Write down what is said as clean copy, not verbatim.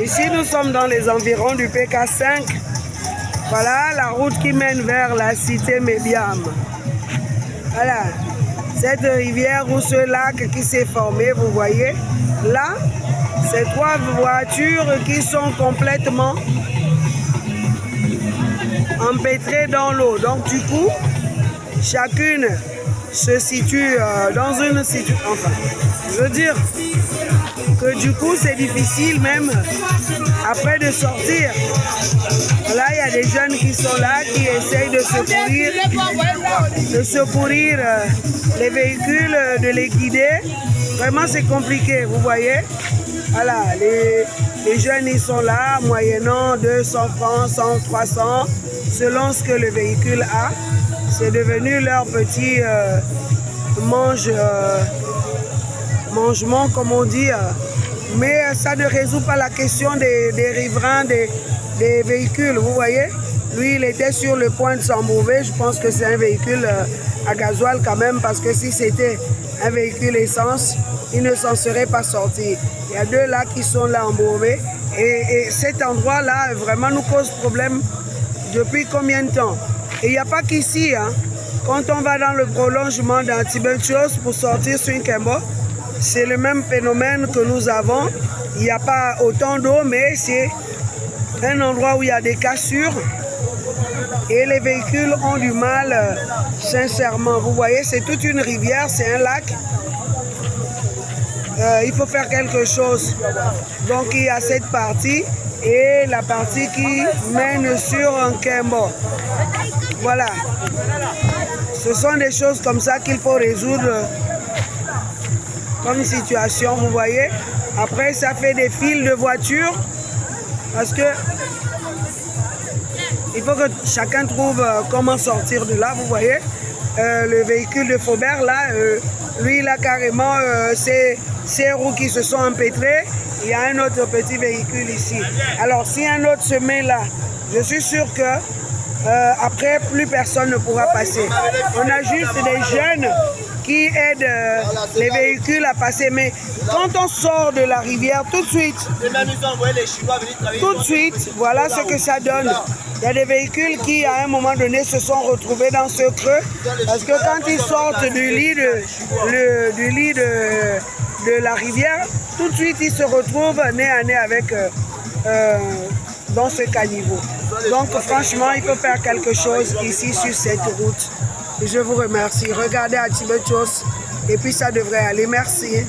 Ici, nous sommes dans les environs du PK5. Voilà la route qui mène vers la cité Mébiam. Voilà, cette rivière ou ce lac qui s'est formé, vous voyez, là, c'est 3 voitures qui sont complètement empêtrées dans l'eau. Donc du coup, chacune se situe dans une situation... Enfin, je veux dire que du coup, c'est difficile même après de sortir. Là, il y a des jeunes qui sont là, qui essayent de secourir les véhicules, de les guider. Vraiment, c'est compliqué, vous voyez. Voilà, les jeunes, ils sont là, moyennant 200 francs, 100, 300, selon ce que le véhicule a. C'est devenu leur petit mangement, comme on dit. Mais ça ne résout pas la question des riverains, des véhicules, vous voyez. Lui, il était sur le point de s'embourber. Je pense que c'est un véhicule à gasoil quand même, parce que si c'était un véhicule essence, il ne s'en serait pas sorti. Il y a 2 là qui sont là embourbés. Et cet endroit-là, vraiment, nous cause problème depuis combien de temps? Et il n'y a pas qu'ici, hein. Quand on va dans le prolongement d'Antibelchos pour sortir sur Nkembo, c'est le même phénomène que nous avons. Il n'y a pas autant d'eau, mais c'est un endroit où il y a des cassures et les véhicules ont du mal, sincèrement. Vous voyez, c'est toute une rivière, c'est un lac. Il faut faire quelque chose. Donc il y a cette partie et la partie qui mène sur Nkembo. Voilà. Ce sont des choses comme ça qu'il faut résoudre comme situation, vous voyez. Après, ça fait des files de voitures parce que il faut que chacun trouve comment sortir de là, vous voyez. Le véhicule de Faubert, là, lui, il a carrément ses roues qui se sont empêtrées. Il y a un autre petit véhicule ici. Alors, si un autre se met là, je suis sûr que après, plus personne ne pourra passer. On a juste des jeunes qui aident les véhicules à passer. Mais quand on sort de la rivière, tout de suite, voilà ce que ça donne. Il y a des véhicules qui, à un moment donné, se sont retrouvés dans ce creux. Parce que quand ils sortent du lit de la rivière, tout de suite, ils se retrouvent nez à nez avec dans ce caniveau. Donc, franchement, il faut faire quelque chose ici sur cette route. Je vous remercie. Regardez Antibelchos et puis ça devrait aller. Merci.